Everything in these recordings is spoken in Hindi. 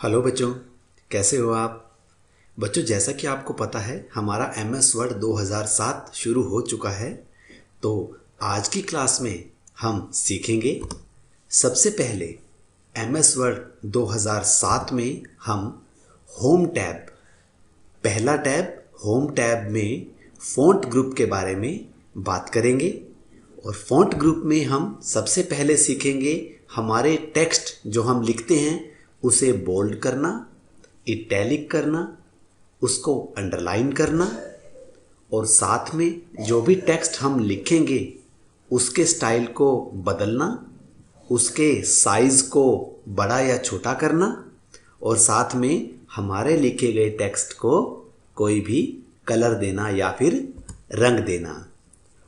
हेलो बच्चों, कैसे हो आप? बच्चों, जैसा कि आपको पता है हमारा MS वर्ड 2007 शुरू हो चुका है। तो आज की क्लास में हम सीखेंगे। सबसे पहले MS वर्ड 2007 में हम होम टैब, पहला टैब होम टैब में फ़ॉन्ट ग्रुप के बारे में बात करेंगे। और फ़ॉन्ट ग्रुप में हम सबसे पहले सीखेंगे हमारे टेक्स्ट जो हम लिखते हैं उसे बोल्ड करना, इटैलिक करना, उसको अंडरलाइन करना, और साथ में जो भी टेक्स्ट हम लिखेंगे उसके स्टाइल को बदलना, उसके साइज़ को बड़ा या छोटा करना, और साथ में हमारे लिखे गए टेक्स्ट को कोई भी कलर देना या फिर रंग देना।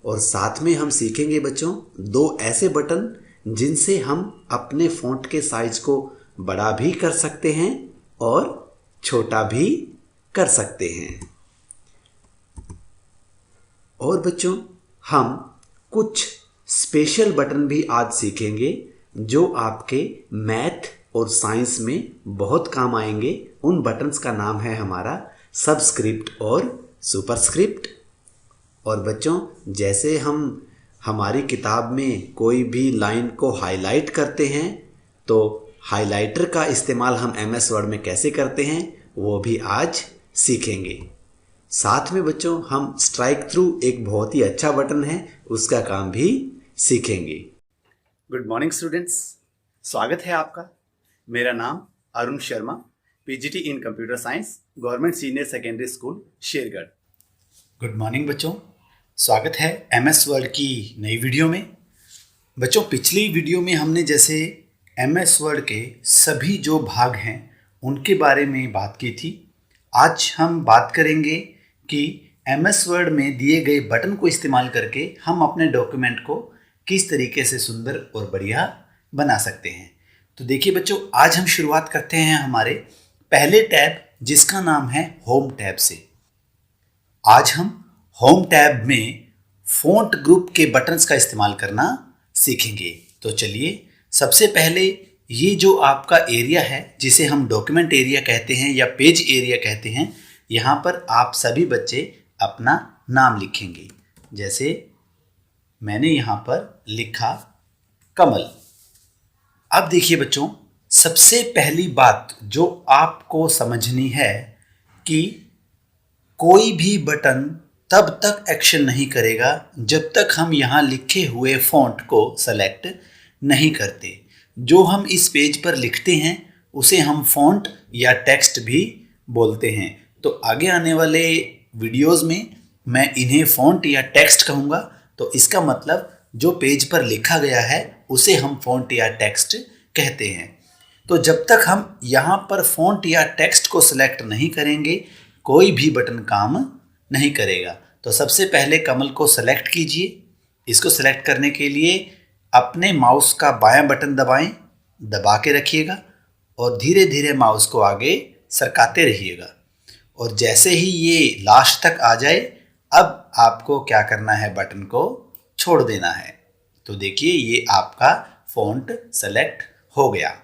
और साथ में हम सीखेंगे बच्चों दो ऐसे बटन जिनसे हम अपने फ़ॉन्ट के साइज को बड़ा भी कर सकते हैं और छोटा भी कर सकते हैं। और बच्चों, हम कुछ स्पेशल बटन भी आज सीखेंगे जो आपके मैथ और साइंस में बहुत काम आएंगे। उन बटन्स का नाम है हमारा सबस्क्रिप्ट और सुपरस्क्रिप्ट। और बच्चों, जैसे हम हमारी किताब में कोई भी लाइन को हाईलाइट करते हैं तो हाइलाइटर का इस्तेमाल हम MS वर्ड में कैसे करते हैं वो भी आज सीखेंगे। साथ में बच्चों, हम स्ट्राइक थ्रू एक बहुत ही अच्छा बटन है उसका काम भी सीखेंगे। गुड मॉर्निंग स्टूडेंट्स, स्वागत है आपका। मेरा नाम अरुण शर्मा, PGT इन computer science, government senior secondary school, Shergarh. Good morning बच्चों, स्वागत है MS वर्ड की नई वीडियो में। बच्चों, पिछली वीडियो में हमने जैसे MS वर्ड के सभी जो भाग हैं उनके बारे में बात की थी। आज हम बात करेंगे कि MS वर्ड में दिए गए बटन को इस्तेमाल करके हम अपने डॉक्यूमेंट को किस तरीके से सुंदर और बढ़िया बना सकते हैं। तो देखिए बच्चों, आज हम शुरुआत करते हैं हमारे पहले टैब जिसका नाम है होम टैब से। आज हम होम टैब में फ़ॉन्ट ग्रुप के बटन्स का इस्तेमाल करना सीखेंगे। तो चलिए, सबसे पहले ये जो आपका एरिया है जिसे हम डॉक्यूमेंट एरिया कहते हैं या पेज एरिया कहते हैं, यहाँ पर आप सभी बच्चे अपना नाम लिखेंगे। जैसे मैंने यहाँ पर लिखा कमल। अब देखिए बच्चों, सबसे पहली बात जो आपको समझनी है कि कोई भी बटन तब तक एक्शन नहीं करेगा जब तक हम यहाँ लिखे हुए फ़ॉन्ट को सेलेक्ट नहीं करते। जो हम इस पेज पर लिखते हैं उसे हम फ़ॉन्ट या टेक्स्ट भी बोलते हैं। तो आगे आने वाले वीडियोस में मैं इन्हें फ़ॉन्ट या टेक्स्ट कहूँगा। तो इसका मतलब जो पेज पर लिखा गया है उसे हम फ़ॉन्ट या टेक्स्ट कहते हैं। तो जब तक हम यहाँ पर फ़ॉन्ट या टेक्स्ट को सिलेक्ट नहीं करेंगे कोई भी बटन काम नहीं करेगा। तो सबसे पहले कमल को सेलेक्ट कीजिए। इसको सेलेक्ट करने के लिए अपने माउस का बायां बटन दबाएं, दबा के रखिएगा और धीरे धीरे माउस को आगे सरकाते रहिएगा। और जैसे ही ये लास्ट तक आ जाए, अब आपको क्या करना है, बटन को छोड़ देना है। तो देखिए, ये आपका फ़ॉन्ट सेलेक्ट हो गया।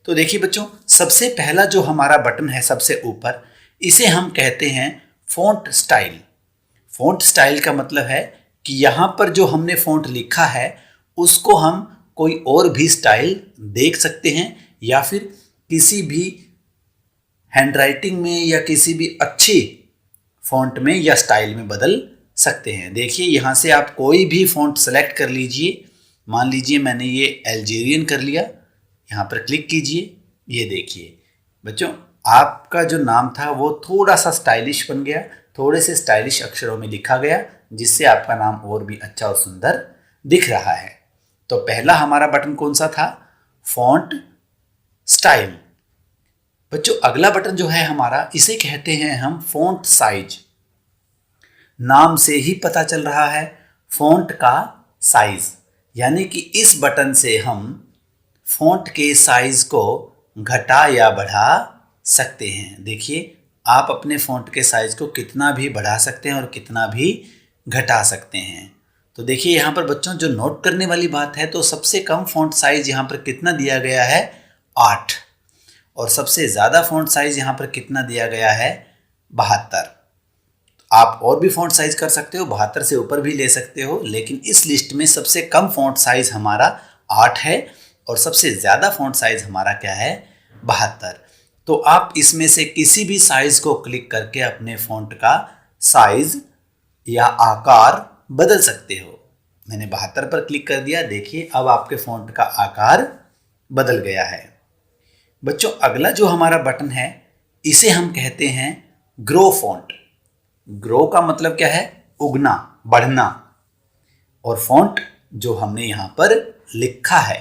तो देखिए बच्चों, सबसे पहला जो हमारा बटन है सबसे ऊपर, इसे हम कहते हैं फ़ॉन्ट स्टाइल। फ़ॉन्ट स्टाइल का मतलब है कि यहाँ पर जो हमने फ़ॉन्ट लिखा है उसको हम कोई और भी स्टाइल देख सकते हैं या फिर किसी भी हैंडराइटिंग में या किसी भी अच्छी फ़ॉन्ट में या स्टाइल में बदल सकते हैं। देखिए, यहाँ से आप कोई भी फ़ॉन्ट सेलेक्ट कर लीजिए। मान लीजिए मैंने ये अल्जीरियन कर लिया, यहाँ पर क्लिक कीजिए। ये देखिए बच्चों, आपका जो नाम था वो थोड़ा सा स्टाइलिश बन गया, थोड़े से स्टाइलिश अक्षरों में लिखा गया, जिससे आपका नाम और भी अच्छा और सुंदर दिख रहा है। तो पहला हमारा बटन कौन सा था? Font style. बच्चों, अगला बटन जो है हमारा, इसे कहते हैं हम फ़ॉन्ट साइज। नाम से ही पता चल रहा है, फ़ॉन्ट का साइज, यानी कि इस बटन से हम फ़ॉन्ट के साइज को घटा या बढ़ा सकते हैं। देखिए, आप अपने फ़ॉन्ट के साइज को कितना भी बढ़ा सकते हैं और कितना भी घटा सकते हैं। तो देखिए यहाँ पर बच्चों, जो नोट करने वाली बात है, तो सबसे कम फ़ॉन्ट साइज यहाँ पर कितना दिया गया है? 8। और सबसे ज़्यादा फ़ॉन्ट साइज़ यहाँ पर कितना दिया गया है, 72। आप और भी फ़ॉन्ट साइज़ कर सकते हो, 72 से ऊपर भी ले सकते हो, लेकिन इस लिस्ट में सबसे कम फ़ॉन्ट साइज़ हमारा 8 है और सबसे ज़्यादा फ़ॉन्ट साइज़ हमारा क्या है, 72। तो आप इसमें से किसी भी साइज़ को क्लिक करके अपने फ़ॉन्ट का साइज़ या आकार बदल सकते हो। मैंने 72 पर क्लिक कर दिया, देखिए अब आपके फ़ॉन्ट का आकार बदल गया है। बच्चों अगला जो हमारा बटन है इसे हम कहते हैं ग्रो फ़ॉन्ट। ग्रो का मतलब क्या है, उगना, बढ़ना, और फ़ॉन्ट जो हमने यहाँ पर लिखा है,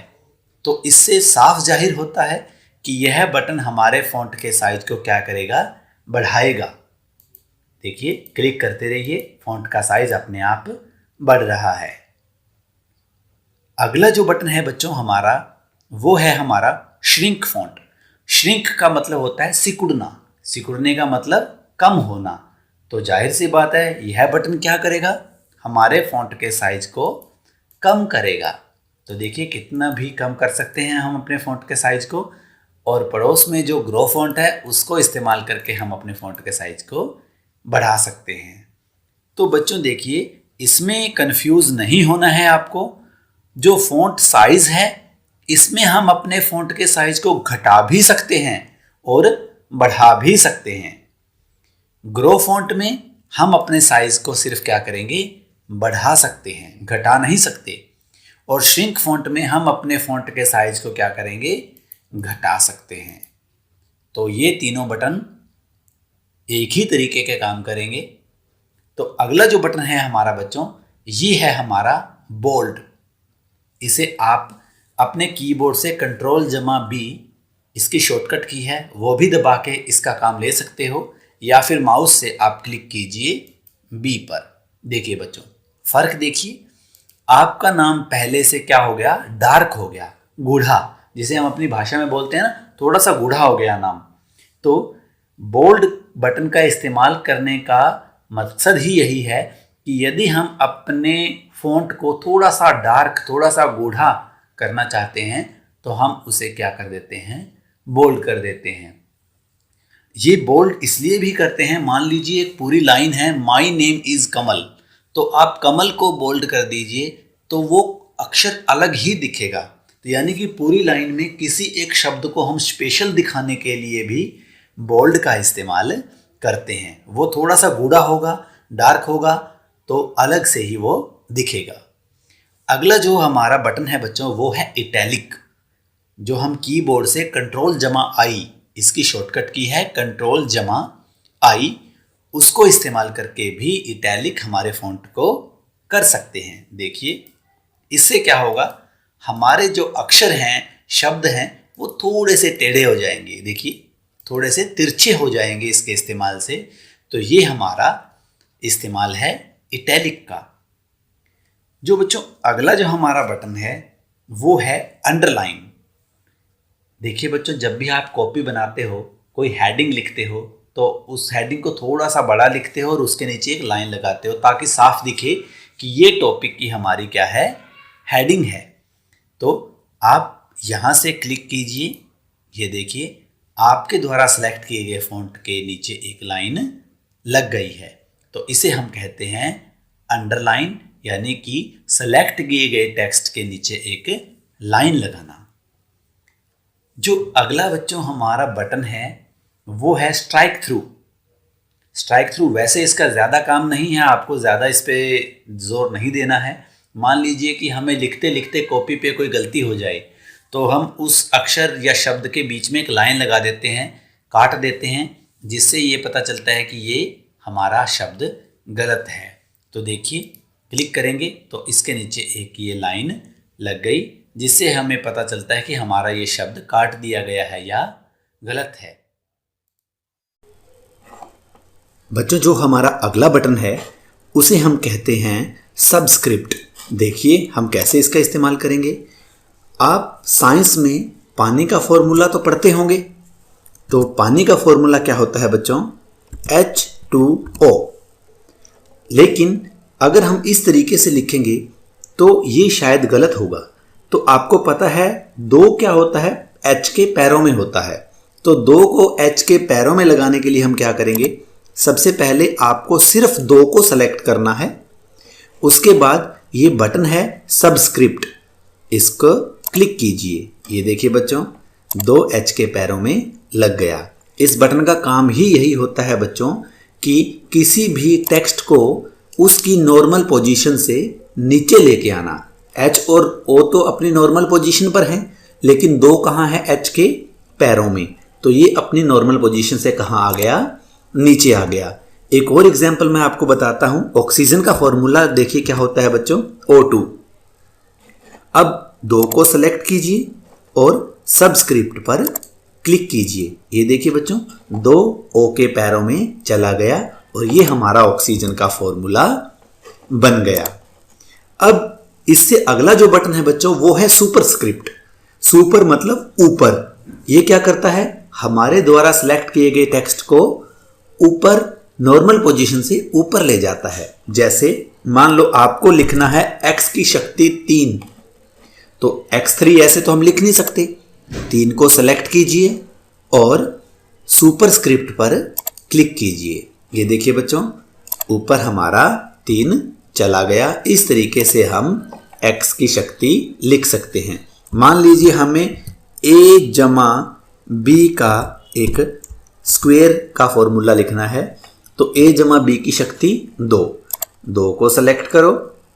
तो इससे साफ जाहिर होता है कि यह बटन हमारे फ़ॉन्ट के साइज को क्या करेगा, बढ़ाएगा। देखिए क्लिक करते रहिए, फ़ॉन्ट का साइज अपने आप बढ़ रहा है। अगला जो बटन है बच्चों हमारा, वो है हमारा श्रिंक फ़ॉन्ट। श्रिंक का मतलब होता है सिकुड़ना, सिकुड़ने का मतलब कम होना। तो जाहिर सी बात है यह बटन क्या करेगा, हमारे फ़ॉन्ट के साइज को कम करेगा। तो देखिए कितना भी कम कर सकते हैं हम अपने फ़ॉन्ट के साइज को, और पड़ोस में जो ग्रो फ़ॉन्ट है उसको इस्तेमाल करके हम अपने फ़ॉन्ट के साइज को बढ़ा सकते हैं। तो बच्चों देखिए इसमें कंफ्यूज नहीं होना है आपको। जो फ़ॉन्ट साइज़ है इसमें हम अपने फ़ॉन्ट के साइज को घटा भी सकते हैं और बढ़ा भी सकते हैं। ग्रो फ़ॉन्ट में हम अपने साइज़ को सिर्फ क्या करेंगे, बढ़ा सकते हैं, घटा नहीं सकते। और श्रिंक फ़ॉन्ट में हम अपने फ़ॉन्ट के साइज को क्या करेंगे, घटा सकते हैं। तो ये तीनों बटन एक ही तरीके के काम करेंगे। तो अगला जो बटन है हमारा बच्चों, ये है हमारा बोल्ड। इसे आप अपने कीबोर्ड से Ctrl+B, इसकी शॉर्टकट की है, वो भी दबा के इसका काम ले सकते हो, या फिर माउस से आप क्लिक कीजिए B पर। देखिए बच्चों फ़र्क देखिए, आपका नाम पहले से क्या हो गया, डार्क हो गया, गूढ़ा, जिसे हम अपनी भाषा में बोलते हैं ना, थोड़ा सा गूढ़ा हो गया नाम। तो बोल्ड बटन का इस्तेमाल करने का मकसद ही यही है कि यदि हम अपने फ़ॉन्ट को थोड़ा सा डार्क, थोड़ा सा गूढ़ा करना चाहते हैं तो हम उसे क्या कर देते हैं, बोल्ड कर देते हैं। ये बोल्ड इसलिए भी करते हैं, मान लीजिए एक पूरी लाइन है, माई नेम इज़ कमल, तो आप कमल को बोल्ड कर दीजिए तो वो अक्षर अलग ही दिखेगा। तो यानी कि पूरी लाइन में किसी एक शब्द को हम स्पेशल दिखाने के लिए भी बोल्ड का इस्तेमाल करते हैं। वो थोड़ा सा गूढ़ा होगा, डार्क होगा, तो अलग से ही वो दिखेगा। अगला जो हमारा बटन है बच्चों, वो है इटैलिक, जो हम कीबोर्ड से Ctrl+I, इसकी शॉर्टकट की है Ctrl+I, उसको इस्तेमाल करके भी इटैलिक हमारे फ़ॉन्ट को कर सकते हैं। देखिए इससे क्या होगा, हमारे जो अक्षर हैं, शब्द हैं, वो थोड़े से टेढ़े हो जाएंगे, देखिए थोड़े से तिरछे हो जाएंगे इसके इस्तेमाल से। तो ये हमारा इस्तेमाल है इटैलिक का। जो बच्चों अगला जो हमारा बटन है वो है अंडरलाइन। देखिए बच्चों जब भी आप कॉपी बनाते हो, कोई हेडिंग लिखते हो, तो उस हेडिंग को थोड़ा सा बड़ा लिखते हो और उसके नीचे एक लाइन लगाते हो ताकि साफ दिखे कि ये टॉपिक की हमारी क्या है, हेडिंग है। तो आप यहाँ से क्लिक कीजिए, ये देखिए आपके द्वारा सेलेक्ट किए गए फ़ॉन्ट के नीचे एक लाइन लग गई है। तो इसे हम कहते हैं अंडरलाइन, यानी कि सेलेक्ट किए गए टेक्स्ट के नीचे एक लाइन लगाना। जो अगला बच्चों हमारा बटन है वो है स्ट्राइक थ्रू। स्ट्राइक थ्रू वैसे इसका ज़्यादा काम नहीं है, आपको ज़्यादा इस पर जोर नहीं देना है। मान लीजिए कि हमें लिखते लिखते कॉपी पे कोई गलती हो जाए, तो हम उस अक्षर या शब्द के बीच में एक लाइन लगा देते हैं, काट देते हैं, जिससे ये पता चलता है कि ये हमारा शब्द गलत है। तो देखिए क्लिक करेंगे तो इसके नीचे एक ये लाइन लग गई, जिससे हमें पता चलता है कि हमारा ये शब्द काट दिया गया है या गलत है। बच्चों जो हमारा अगला बटन है उसे हम कहते हैं सबस्क्रिप्ट। देखिए हम कैसे इसका इस्तेमाल करेंगे। आप साइंस में पानी का फॉर्मूला तो पढ़ते होंगे। तो पानी का फॉर्मूला क्या होता है बच्चों, H2O। लेकिन अगर हम इस तरीके से लिखेंगे तो ये शायद गलत होगा। तो आपको पता है दो क्या होता है, H के पैरों में होता है। तो 2 को एच के पैरों में लगाने के लिए हम क्या करेंगे, सबसे पहले आपको सिर्फ 2 को सेलेक्ट करना है। उसके बाद ये बटन है सबस्क्रिप्ट, इसको क्लिक कीजिए। ये देखिए बच्चों 2 एच के पैरों में लग गया। इस बटन का काम ही यही होता है बच्चों कि किसी भी टेक्स्ट को उसकी नॉर्मल पोजीशन से नीचे लेके आना। एच और ओ तो अपनी नॉर्मल पोजीशन पर हैं, लेकिन 2 कहाँ है, एच के पैरों में। तो ये अपनी नॉर्मल पोजीशन से कहाँ आ गया, नीचे आ गया। एक और एग्जांपल मैं आपको बताता हूं। ऑक्सीजन का फॉर्मूला देखिए क्या होता है बच्चों, O2। अब 2 को सेलेक्ट कीजिए और सबस्क्रिप्ट पर क्लिक कीजिए। ये देखिए बच्चों 2 O के पैरों में चला गया और ये हमारा ऑक्सीजन का फॉर्मूला बन गया। अब इससे अगला जो बटन है बच्चों वो है सुपरस्क्रिप्ट। सुपर मतलब ऊपर। ये क्या करता है, हमारे द्वारा सिलेक्ट किए गए टेक्स्ट को ऊपर नॉर्मल पोजीशन से ऊपर ले जाता है। जैसे मान लो आपको लिखना है x की शक्ति 3, तो x3 ऐसे तो हम लिख नहीं सकते। 3 को सेलेक्ट कीजिए और सुपरस्क्रिप्ट पर क्लिक कीजिए। ये देखिए बच्चों ऊपर हमारा 3 चला गया। इस तरीके से हम x की शक्ति लिख सकते हैं। मान लीजिए हमें a जमा b का एक स्क्वायर का फॉर्मूला लिखना है, तो a जमा b की शक्ति 2 को सेलेक्ट करो,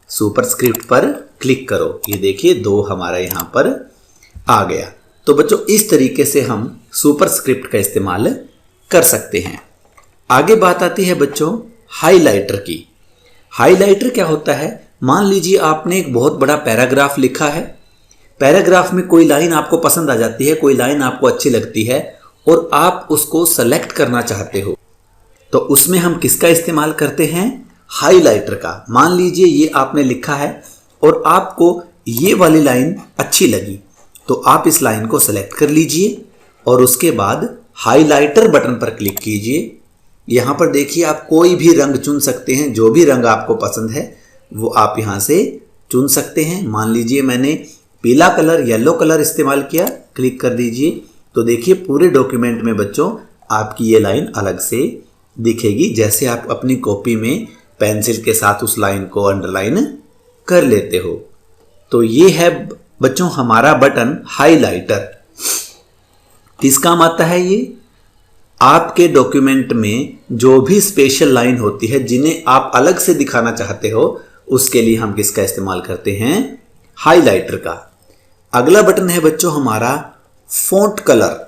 सुपरस्क्रिप्ट पर क्लिक करो। ये देखिए 2 हमारा यहां पर आ गया। तो बच्चों इस तरीके से हम सुपरस्क्रिप्ट का इस्तेमाल कर सकते हैं। आगे बात आती है बच्चों हाइलाइटर की। हाइलाइटर क्या होता है, मान लीजिए आपने एक बहुत बड़ा पैराग्राफ लिखा है। पैराग्राफ में कोई लाइन आपको पसंद आ जाती है, कोई लाइन आपको अच्छी लगती है और आप उसको सेलेक्ट करना चाहते हो, तो उसमें हम किसका इस्तेमाल करते हैं, हाइलाइटर का। मान लीजिए ये आपने लिखा है और आपको ये वाली लाइन अच्छी लगी, तो आप इस लाइन को सेलेक्ट कर लीजिए और उसके बाद हाइलाइटर बटन पर क्लिक कीजिए। यहाँ पर देखिए आप कोई भी रंग चुन सकते हैं, जो भी रंग आपको पसंद है वो आप यहाँ से चुन सकते हैं। मान लीजिए मैंने पीला कलर, येलो कलर इस्तेमाल किया, क्लिक कर दीजिए। तो देखिए पूरे डॉक्यूमेंट में बच्चों आपकी ये लाइन अलग से दिखेगी, जैसे आप अपनी कॉपी में पेंसिल के साथ उस लाइन को अंडरलाइन कर लेते हो। तो ये है बच्चों हमारा बटन हाइलाइटर। किस काम आता है ये, आपके डॉक्यूमेंट में जो भी स्पेशल लाइन होती है जिन्हें आप अलग से दिखाना चाहते हो, उसके लिए हम किसका इस्तेमाल करते हैं, हाइलाइटर का। अगला बटन है बच्चों हमारा फॉन्ट कलर।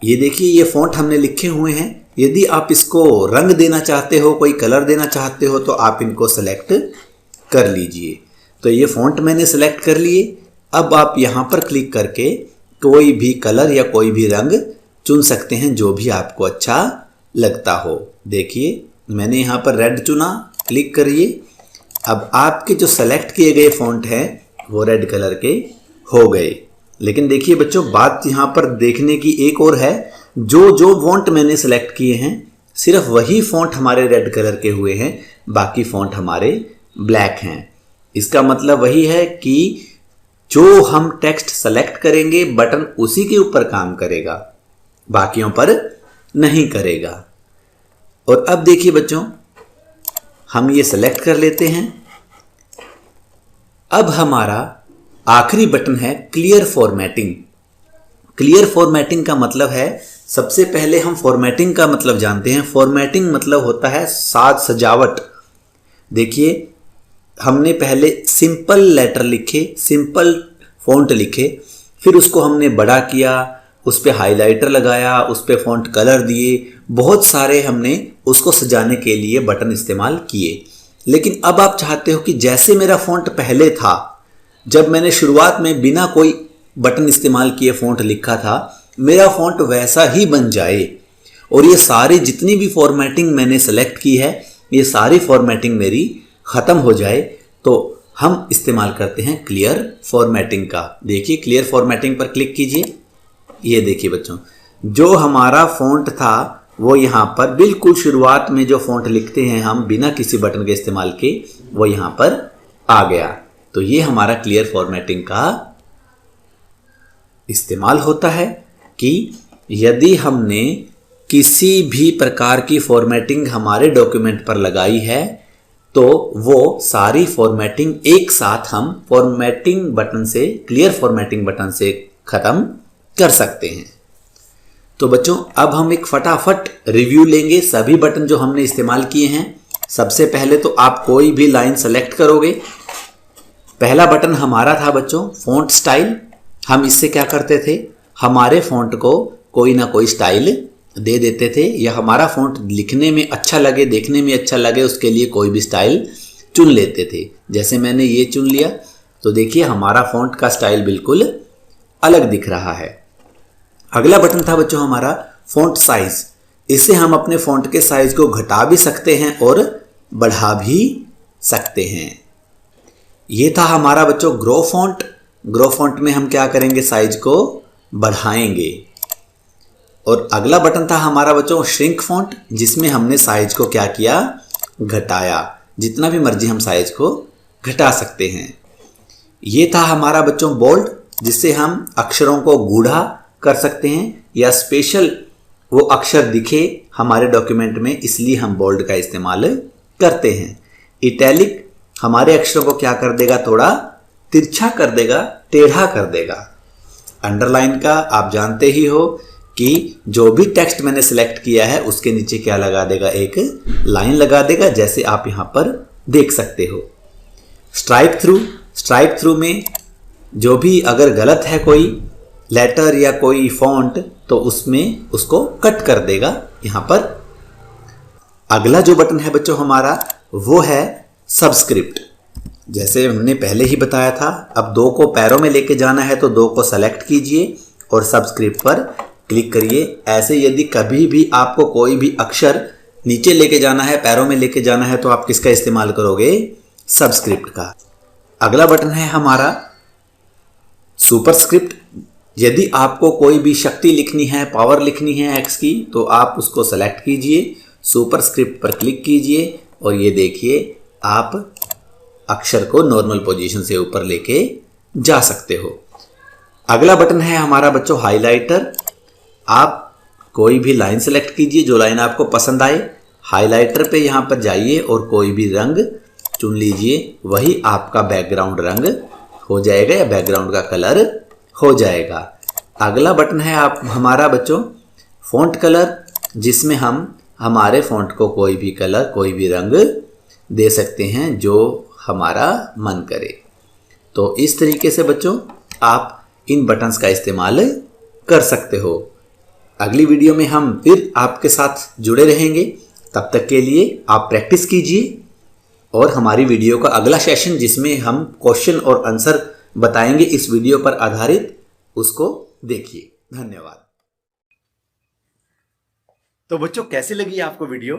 ये देखिए ये फॉन्ट हमने लिखे हुए हैं। यदि आप इसको रंग देना चाहते हो, कोई कलर देना चाहते हो, तो आप इनको सेलेक्ट कर लीजिए। तो ये फॉन्ट मैंने सेलेक्ट कर लिए। अब आप यहां पर क्लिक करके कोई भी कलर या कोई भी रंग चुन सकते हैं जो भी आपको अच्छा लगता हो। देखिए मैंने यहाँ पर रेड चुना, क्लिक करिए। अब आपके जो सेलेक्ट किए गए फॉन्ट हैं वो रेड कलर के हो गए। लेकिन देखिए बच्चों बात यहाँ पर देखने की एक और है, जो फॉन्ट मैंने सेलेक्ट किए हैं सिर्फ वही फॉन्ट हमारे रेड कलर के हुए हैं, बाकी फॉन्ट हमारे ब्लैक हैं। इसका मतलब वही है कि जो हम टेक्स्ट सेलेक्ट करेंगे बटन उसी के ऊपर काम करेगा, बाकियों पर नहीं करेगा। और अब देखिए बच्चों हम ये सेलेक्ट कर लेते हैं। अब हमारा आखिरी बटन है क्लियर फॉर्मेटिंग। क्लियर फॉर्मेटिंग का मतलब है, सबसे पहले हम फॉर्मेटिंग का मतलब जानते हैं। फॉर्मेटिंग मतलब होता है साज सजावट। देखिए हमने पहले सिंपल लेटर लिखे, सिंपल फॉन्ट लिखे, फिर उसको हमने बड़ा किया, उस पर हाइलाइटर लगाया, उस पर फॉन्ट कलर दिए, बहुत सारे हमने उसको सजाने के लिए बटन इस्तेमाल किए। लेकिन अब आप चाहते हो कि जैसे मेरा फॉन्ट पहले था, जब मैंने शुरुआत में बिना कोई बटन इस्तेमाल किए फॉन्ट लिखा था, मेरा फॉन्ट वैसा ही बन जाए और ये सारी जितनी भी फॉर्मेटिंग मैंने सेलेक्ट की है ये सारी फॉर्मेटिंग मेरी ख़त्म हो जाए, तो हम इस्तेमाल करते हैं क्लियर फॉर्मेटिंग का। देखिए क्लियर फॉर्मेटिंग पर क्लिक कीजिए। ये देखिए बच्चों जो हमारा फॉन्ट था वो यहाँ पर बिल्कुल शुरुआत में जो फॉन्ट लिखते हैं हम बिना किसी बटन के इस्तेमाल के, वो यहाँ पर आ गया। तो ये हमारा क्लियर फॉर्मेटिंग का इस्तेमाल होता है कि यदि हमने किसी भी प्रकार की फॉर्मेटिंग हमारे डॉक्यूमेंट पर लगाई है तो वो सारी फॉर्मेटिंग एक साथ हम फॉर्मेटिंग बटन से, क्लियर फॉर्मेटिंग बटन से ख़त्म कर सकते हैं। तो बच्चों अब हम एक फटाफट रिव्यू लेंगे सभी बटन जो हमने इस्तेमाल किए हैं। सबसे पहले तो आप कोई भी लाइन सेलेक्ट करोगे। पहला बटन हमारा था बच्चों फ़ॉन्ट स्टाइल। हम इससे क्या करते थे, हमारे फ़ॉन्ट को कोई ना कोई स्टाइल दे देते थे, या हमारा फ़ॉन्ट लिखने में अच्छा लगे, देखने में अच्छा लगे, उसके लिए कोई भी स्टाइल चुन लेते थे। जैसे मैंने ये चुन लिया तो देखिए हमारा फ़ॉन्ट का स्टाइल बिल्कुल अलग दिख रहा है। अगला बटन था बच्चों हमारा फ़ॉन्ट साइज़। इससे हम अपने फ़ॉन्ट के साइज़ को घटा भी सकते हैं और बढ़ा भी सकते हैं। ये था हमारा बच्चों ग्रो फ़ॉन्ट। ग्रो फ़ॉन्ट में हम क्या करेंगे, साइज को बढ़ाएंगे। और अगला बटन था हमारा बच्चों श्रिंक फ़ॉन्ट, जिसमें हमने साइज को क्या किया, घटाया। जितना भी मर्जी हम साइज को घटा सकते हैं। ये था हमारा बच्चों बोल्ड, जिससे हम अक्षरों को गूढ़ा कर सकते हैं या स्पेशल वो अक्षर दिखे हमारे डॉक्यूमेंट में, इसलिए हम बोल्ड का इस्तेमाल करते हैं। इटैलिक हमारे अक्षरों को क्या कर देगा, थोड़ा तिरछा कर देगा, टेढ़ा कर देगा। अंडरलाइन का आप जानते ही हो कि जो भी टेक्स्ट मैंने सिलेक्ट किया है उसके नीचे क्या लगा देगा, एक लाइन लगा देगा, जैसे आप यहां पर देख सकते हो। स्ट्राइक थ्रू, स्ट्राइक थ्रू में जो भी अगर गलत है कोई लेटर या कोई फॉन्ट तो उसमें उसको कट कर देगा यहां पर। अगला जो बटन है बच्चों हमारा वो है सबस्क्रिप्ट। जैसे हमने पहले ही बताया था, अब 2 को पैरों में लेके जाना है तो 2 को सेलेक्ट कीजिए और सबस्क्रिप्ट पर क्लिक करिए। ऐसे यदि कभी भी आपको कोई भी अक्षर नीचे लेके जाना है, पैरों में लेके जाना है, तो आप किसका इस्तेमाल करोगे, सबस्क्रिप्ट का। अगला बटन है हमारा सुपरस्क्रिप्ट। यदि आपको कोई भी शक्ति लिखनी है, पावर लिखनी है एक्स की, तो आप उसको सेलेक्ट कीजिए, सुपरस्क्रिप्ट पर क्लिक कीजिए और ये देखिए आप अक्षर को नॉर्मल पोजीशन से ऊपर लेके जा सकते हो। अगला बटन है हमारा बच्चों हाइलाइटर। आप कोई भी लाइन सेलेक्ट कीजिए, जो लाइन आपको पसंद आए, हाइलाइटर पे यहाँ पर जाइए और कोई भी रंग चुन लीजिए, वही आपका बैकग्राउंड रंग हो जाएगा या बैकग्राउंड का कलर हो जाएगा। अगला बटन है आप हमारा बच्चों फ़ॉन्ट कलर, जिसमें हम हमारे फ़ॉन्ट को कोई भी कलर, कोई भी रंग दे सकते हैं जो हमारा मन करे। तो इस तरीके से बच्चों आप इन बटन्स का इस्तेमाल कर सकते हो। अगली वीडियो में हम फिर आपके साथ जुड़े रहेंगे। तब तक के लिए आप प्रैक्टिस कीजिए और हमारी वीडियो का अगला सेशन, जिसमें हम क्वेश्चन और आंसर बताएंगे इस वीडियो पर आधारित, उसको देखिए। धन्यवाद। तो बच्चों कैसी लगी आपको वीडियो?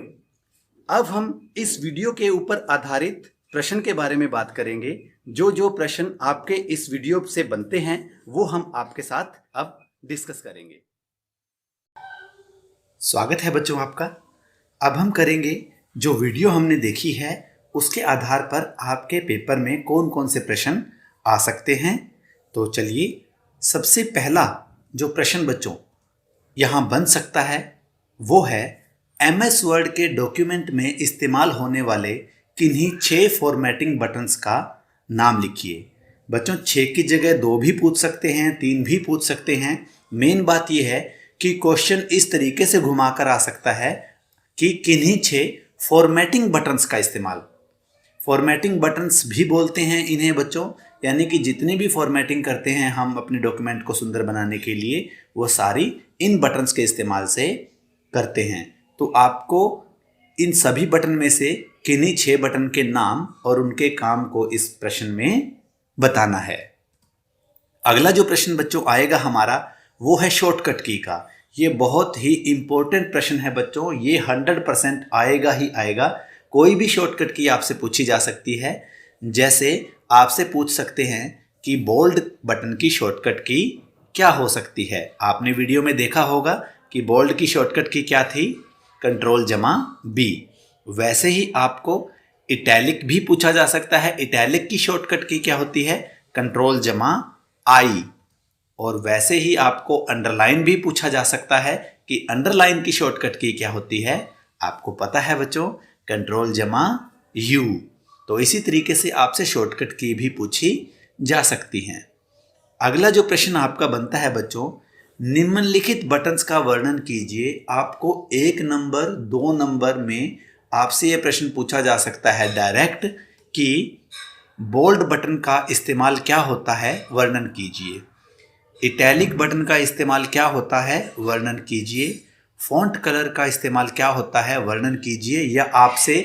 अब हम इस वीडियो के ऊपर आधारित प्रश्न के बारे में बात करेंगे। जो प्रश्न आपके इस वीडियो से बनते हैं वो हम आपके साथ अब डिस्कस करेंगे। स्वागत है बच्चों आपका। अब हम करेंगे जो वीडियो हमने देखी है उसके आधार पर आपके पेपर में कौन कौन से प्रश्न आ सकते हैं। तो चलिए, सबसे पहला जो प्रश्न बच्चों यहाँ बन सकता है वो है MS वर्ड के डॉक्यूमेंट में इस्तेमाल होने वाले किन्हीं 6 फॉर्मेटिंग बटन्स का नाम लिखिए। बच्चों 6 की जगह 2 भी पूछ सकते हैं, 3 भी पूछ सकते हैं। मेन बात यह है कि क्वेश्चन इस तरीके से घुमाकर आ सकता है कि किन्हीं 6 फॉर्मेटिंग बटन्स का इस्तेमाल। फॉर्मेटिंग बटन्स भी बोलते हैं इन्हें बच्चों, यानी कि जितनी भी फॉर्मेटिंग करते हैं हम अपने डॉक्यूमेंट को सुंदर बनाने के लिए, वो सारी इन बटन्स के इस्तेमाल से करते हैं। तो आपको इन सभी बटन में से किन्हीं 6 बटन के नाम और उनके काम को इस प्रश्न में बताना है। अगला जो प्रश्न बच्चों आएगा हमारा वो है शॉर्टकट की का। ये बहुत ही इंपॉर्टेंट प्रश्न है बच्चों, ये 100% आएगा ही आएगा। कोई भी शॉर्टकट की आपसे पूछी जा सकती है। जैसे आपसे पूछ सकते हैं कि बोल्ड बटन की शॉर्टकट की क्या हो सकती है। आपने वीडियो में देखा होगा कि बोल्ड की शॉर्टकट की क्या थी, Ctrl+B। वैसे ही आपको इटैलिक भी पूछा जा सकता है। इटैलिक की शॉर्टकट की क्या होती है, Ctrl+I। और वैसे ही आपको अंडरलाइन भी पूछा जा सकता है कि अंडरलाइन की शॉर्टकट की क्या होती है। आपको पता है बच्चों, कंट्रोल जमा यू। तो इसी तरीके से आपसे शॉर्टकट की भी पूछी जा सकती हैं। अगला जो प्रश्न आपका बनता है बच्चों, निम्नलिखित बटन्स का वर्णन कीजिए। आपको 1 नंबर 2 नंबर में आपसे यह प्रश्न पूछा जा सकता है डायरेक्ट कि बोल्ड बटन का इस्तेमाल क्या होता है, वर्णन कीजिए। इटैलिक बटन का इस्तेमाल क्या होता है, वर्णन कीजिए। फॉन्ट कलर का इस्तेमाल क्या होता है, वर्णन कीजिए। या आपसे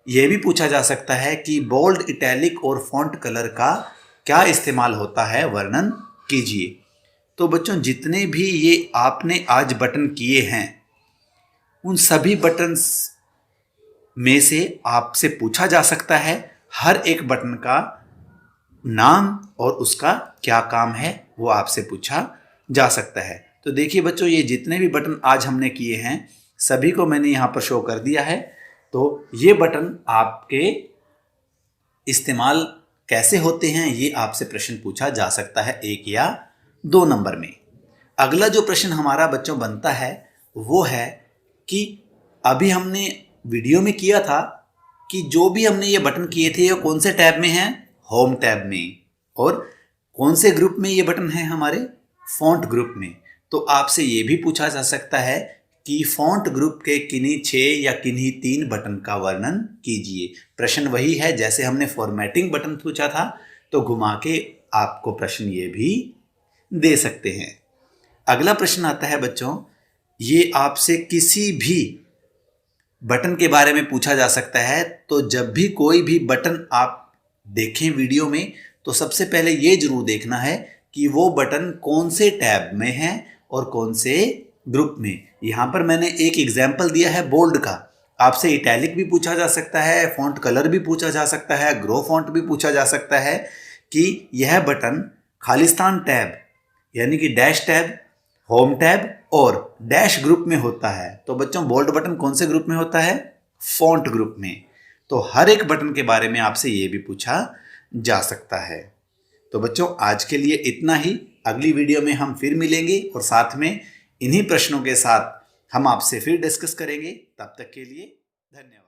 यह भी पूछा जा सकता है कि बोल्ड, इटैलिक और फॉन्ट कलर का क्या इस्तेमाल होता है, वर्णन कीजिए। तो बच्चों, जितने भी ये आपने आज बटन किए हैं, उन सभी बटन्स में से आपसे पूछा जा सकता है हर एक बटन का नाम और उसका क्या काम है, वो आपसे पूछा जा सकता है। तो देखिए बच्चों, ये जितने भी बटन आज हमने किए हैं सभी को मैंने यहाँ पर शो कर दिया है। तो ये बटन आपके इस्तेमाल कैसे होते हैं, ये आपसे प्रश्न पूछा जा सकता है 1 या 2 नंबर में। अगला जो प्रश्न हमारा बच्चों बनता है वो है कि अभी हमने वीडियो में किया था कि जो भी हमने ये बटन किए थे ये कौन से टैब में हैं, होम टैब में। और कौन से ग्रुप में ये बटन है, हमारे फॉन्ट ग्रुप में। तो आपसे ये भी पूछा जा सकता है कि फॉन्ट ग्रुप के किन्हीं 6 या किन्हीं 3 बटन का वर्णन कीजिए। प्रश्न वही है जैसे हमने फॉर्मेटिंग बटन पूछा था, तो घुमा के आपको प्रश्न ये भी दे सकते हैं। अगला प्रश्न आता है बच्चों, ये आपसे किसी भी बटन के बारे में पूछा जा सकता है। तो जब भी कोई भी बटन आप देखें वीडियो में, तो सबसे पहले ये जरूर देखना है कि वो बटन कौन से टैब में है और कौन से ग्रुप में। यहाँ पर मैंने एक एग्जाम्पल दिया है बोल्ड का। आपसे इटैलिक भी पूछा जा सकता है, फॉन्ट कलर भी पूछा जा सकता है, ग्रो फॉन्ट भी पूछा जा सकता है कि यह बटन खालिस्तान टैब यानी कि डैश टैब, होम टैब और डैश ग्रुप में होता है। तो बच्चों, बोल्ड बटन कौन से ग्रुप में होता है, फॉन्ट ग्रुप में। तो हर एक बटन के बारे में आपसे ये भी पूछा जा सकता है। तो बच्चों, आज के लिए इतना ही। अगली वीडियो में हम फिर मिलेंगे और साथ में इन्हीं प्रश्नों के साथ हम आपसे फिर डिस्कस करेंगे। तब तक के लिए धन्यवाद।